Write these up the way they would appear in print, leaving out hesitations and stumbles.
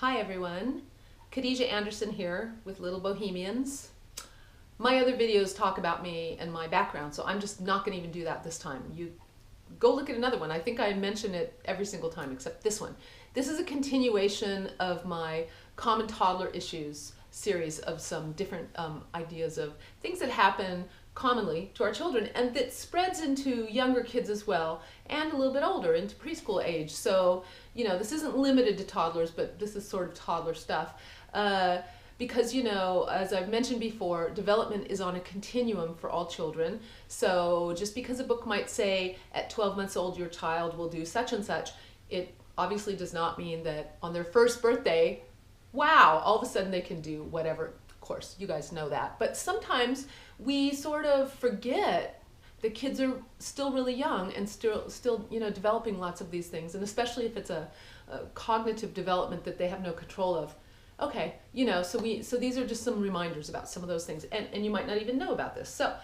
Hi everyone, Khadijah Anderson here with Little Bohemians. My other videos talk about me and my background, so I'm just not going to even do that this time. You go look at another one. I think I mention it every single time except this one. This is a continuation of my Common Toddler Issues series of some different ideas of things that happen commonly to our children and that spreads into younger kids as well and a little bit older into preschool age. So, you know, this isn't limited to toddlers, but this is sort of toddler stuff. Because, you know, as I've mentioned before, development is on a continuum for all children. So just because a book might say at 12 months old your child will do such and such, it obviously does not mean that on their first birthday, wow, all of a sudden they can do whatever. Of course, you guys know that. But sometimes we sort of forget that kids are still really young and still you know, developing lots of these things, and especially if it's a cognitive development that they have no control of. Okay, you know, so these are just some reminders about some of those things, and you might not even know about this. So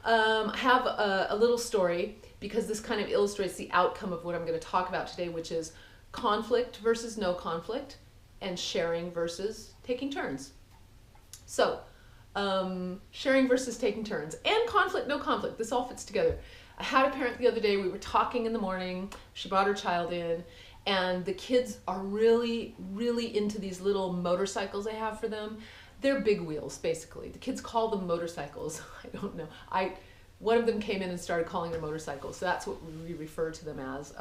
I have a little story because this kind of illustrates the outcome of what I'm going to talk about today, which is conflict versus no conflict, and sharing versus taking turns. So sharing versus taking turns, and conflict, no conflict, this all fits together. I had a parent the other day, we were talking in the morning, she brought her child in, and the kids are really, really into these little motorcycles I have for them. They're big wheels, basically. The kids call them motorcycles. I don't know. One of them came in and started calling them motorcycles, so that's what we refer to them as.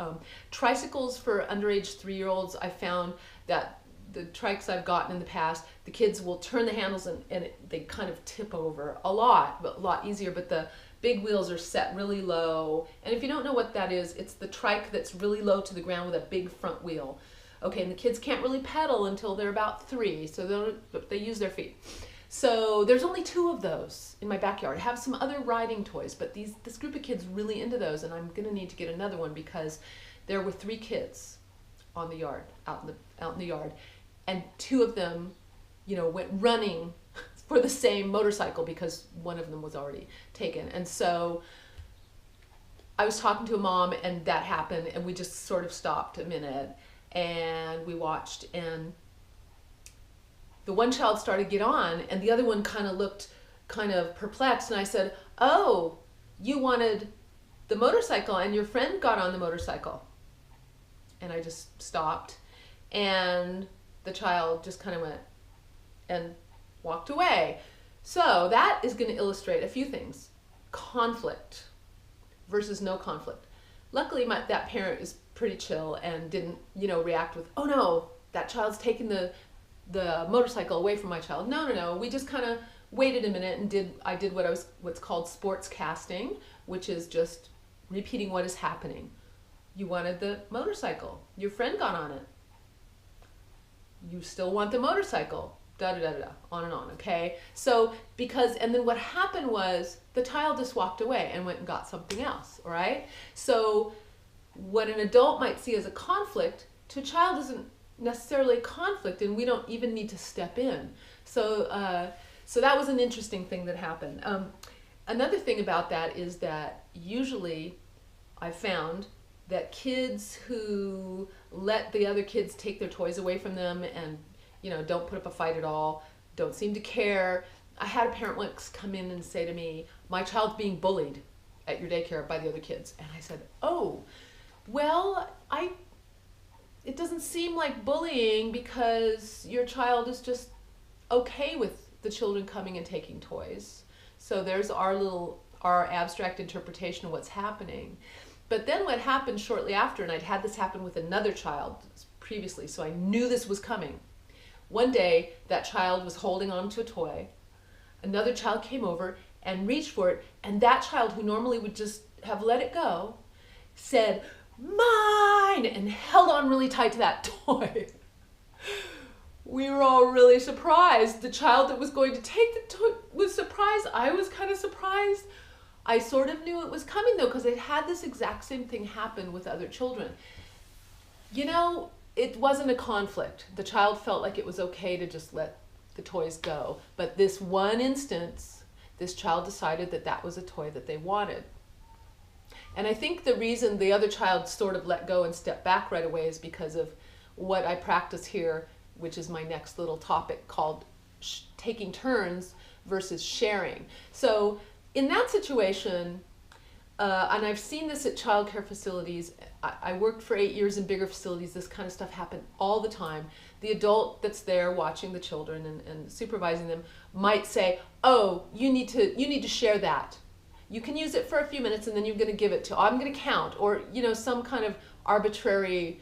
Tricycles for underage 3-year-olds, I found that the trikes I've gotten in the past, the kids will turn the handles and they kind of tip over a lot easier, but the big wheels are set really low. And if you don't know what that is, it's the trike that's really low to the ground with a big front wheel. Okay, and the kids can't really pedal until they're about 3, so they use their feet. So there's only 2 of those in my backyard. I have some other riding toys, but this group of kids really into those, and I'm gonna need to get another one because there were 3 kids on the yard, out in the yard, and 2 of them, you know, went running for the same motorcycle because one of them was already taken. And so I was talking to a mom and that happened, and we just sort of stopped a minute and we watched, and the one child started to get on and the other one kind of looked kind of perplexed, and I said, "Oh, you wanted the motorcycle and your friend got on the motorcycle." And I just stopped, and the child just kind of went and walked away. So that is going to illustrate a few things. Conflict versus no conflict. Luckily, that parent is pretty chill and didn't, you know, react with, "Oh no, that child's taking the motorcycle away from my child." No. We just kind of waited a minute and I did what's called sports casting, which is just repeating what is happening. You wanted the motorcycle. Your friend got on it. You still want the motorcycle. On and on, okay? So, and then what happened was the child just walked away and went and got something else, all right? So what an adult might see as a conflict, to a child isn't necessarily a conflict, and we don't even need to step in. So, so that was an interesting thing that happened. Another thing about that is that usually I found that kids who let the other kids take their toys away from them and, you know, don't put up a fight at all, don't seem to care. I had a parent once come in and say to me, "My child's being bullied at your daycare by the other kids." And I said, "Oh, well, it doesn't seem like bullying because your child is just okay with the children coming and taking toys." So there's our abstract interpretation of what's happening. But then what happened shortly after, and I'd had this happen with another child previously, so I knew this was coming. One day, that child was holding on to a toy. Another child came over and reached for it, and that child, who normally would just have let it go, said, "Mine!" and held on really tight to that toy. We were all really surprised. The child that was going to take the toy was surprised. I was kind of surprised. I sort of knew it was coming though, because it had this exact same thing happen with other children. You know, it wasn't a conflict. The child felt like it was okay to just let the toys go. But this one instance, this child decided that that was a toy that they wanted. And I think the reason the other child sort of let go and stepped back right away is because of what I practice here which is my next little topic called taking turns versus sharing. So in that situation, and I've seen this at childcare facilities. I worked for 8 years in bigger facilities. This kind of stuff happened all the time. The adult that's there watching the children and supervising them might say, "Oh, you need to share that. You can use it for a few minutes and then you're going to give it to, I'm going to count," or some kind of arbitrary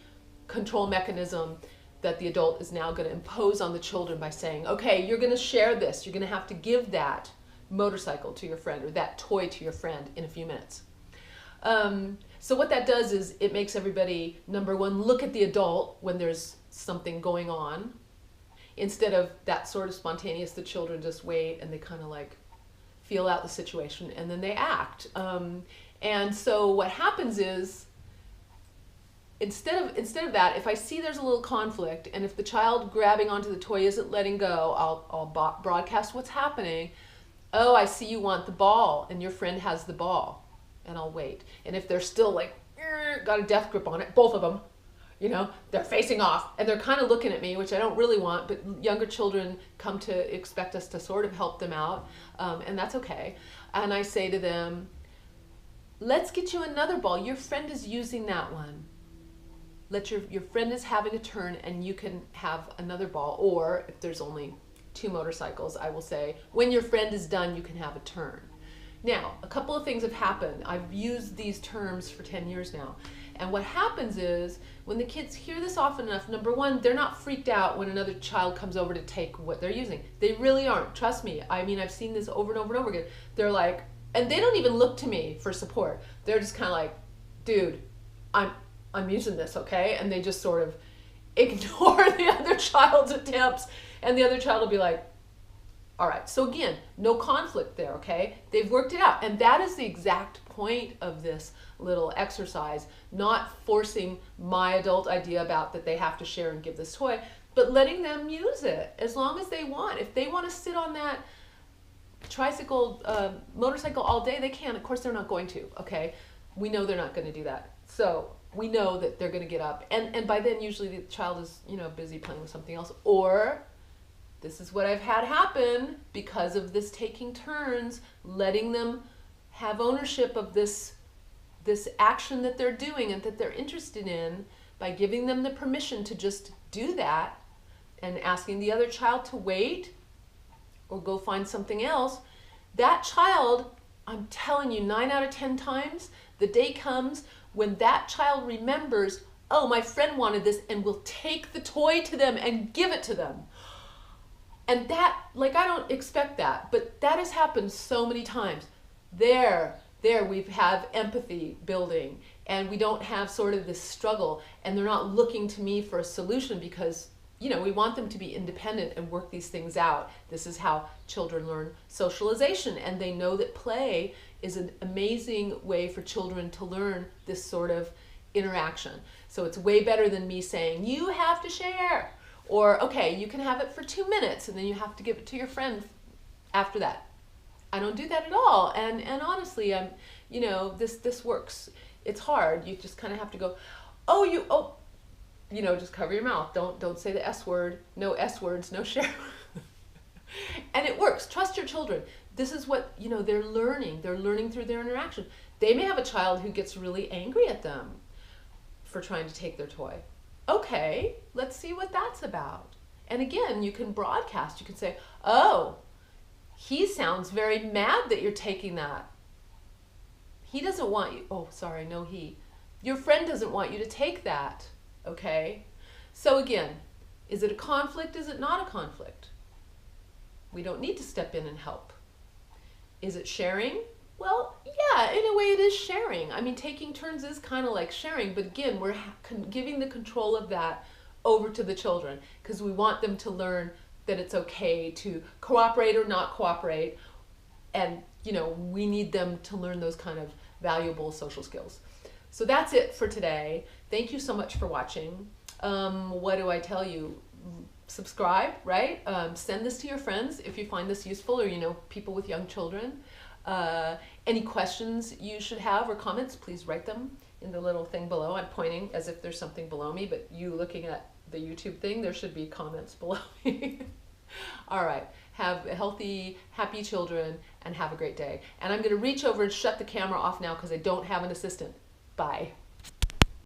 control mechanism that the adult is now going to impose on the children by saying, "Okay, you're going to share this. You're going to have to give that motorcycle to your friend or that toy to your friend in a few minutes." So what that does is it makes everybody, number one, look at the adult when there's something going on. Instead of that sort of spontaneous, the children just wait and they kind of like feel out the situation and then they act. And so what happens is, instead of that, if I see there's a little conflict and if the child grabbing onto the toy isn't letting go, I'll broadcast what's happening. "Oh, I see you want the ball and your friend has the ball," and I'll wait. And if they're still like, got a death grip on it, both of them, they're facing off and they're kind of looking at me, which I don't really want, but younger children come to expect us to sort of help them out, and that's okay. And I say to them, "Let's get you another ball. Your friend is using that one. Let your friend is having a turn and you can have another ball." Or if there's only 2 motorcycles, I will say, "When your friend is done, you can have a turn." Now, a couple of things have happened. I've used these terms for 10 years now. And what happens is, when the kids hear this often enough, number one, they're not freaked out when another child comes over to take what they're using. They really aren't. Trust me. I mean, I've seen this over and over and over again. They're like, and they don't even look to me for support. They're just kind of like, "Dude, I'm using this, okay?" And they just sort of ignore the other child's attempts. And the other child will be like, "All right." So again, no conflict there, okay? They've worked it out. And that is the exact point of this little exercise, not forcing my adult idea about that they have to share and give this toy, but letting them use it as long as they want. If they want to sit on that tricycle, motorcycle all day, they can. Of course, they're not going to, okay? We know they're not going to do that. So we know that they're going to get up. And by then, usually the child is, busy playing with something else. Or this is what I've had happen because of this taking turns, letting them have ownership of this action that they're doing and that they're interested in, by giving them the permission to just do that and asking the other child to wait or go find something else. That child, I'm telling you, 9 out of 10 times, the day comes when that child remembers, "Oh, my friend wanted this," and will take the toy to them and give it to them. And that, I don't expect that, but that has happened so many times. There we have empathy building, and we don't have sort of this struggle, and they're not looking to me for a solution because, we want them to be independent and work these things out. This is how children learn socialization, and they know that play is an amazing way for children to learn this sort of interaction. So it's way better than me saying, "You have to share," or, "Okay, you can have it for 2 minutes and then you have to give it to your friend after that." I don't do that at all. And honestly, this works. It's hard. You just kind of have to go, just cover your mouth. Don't say the S word. No S words, no share. And it works. Trust your children. This is what, they're learning. They're learning through their interaction. They may have a child who gets really angry at them for trying to take their toy. Okay, let's see what that's about. And again, you can broadcast. You can say, "Oh, he sounds very mad that you're taking that. He doesn't want you." Oh, sorry, no he. "Your friend doesn't want you to take that." Okay? So again, is it a conflict? Is it not a conflict? We don't need to step in and help. Is it sharing? Well, yeah, in a way it is sharing. I mean, taking turns is kind of like sharing, but again, we're giving the control of that over to the children because we want them to learn that it's okay to cooperate or not cooperate. And, we need them to learn those kind of valuable social skills. So that's it for today. Thank you so much for watching. What do I tell you? Subscribe, right? Send this to your friends if you find this useful, or, people with young children. Any questions you should have or comments, please write them in the little thing below. I'm pointing as if there's something below me, but you looking at the YouTube thing, there should be comments below me. All right, have healthy, happy children, and have a great day. And I'm going to reach over and shut the camera off now because I don't have an assistant. Bye.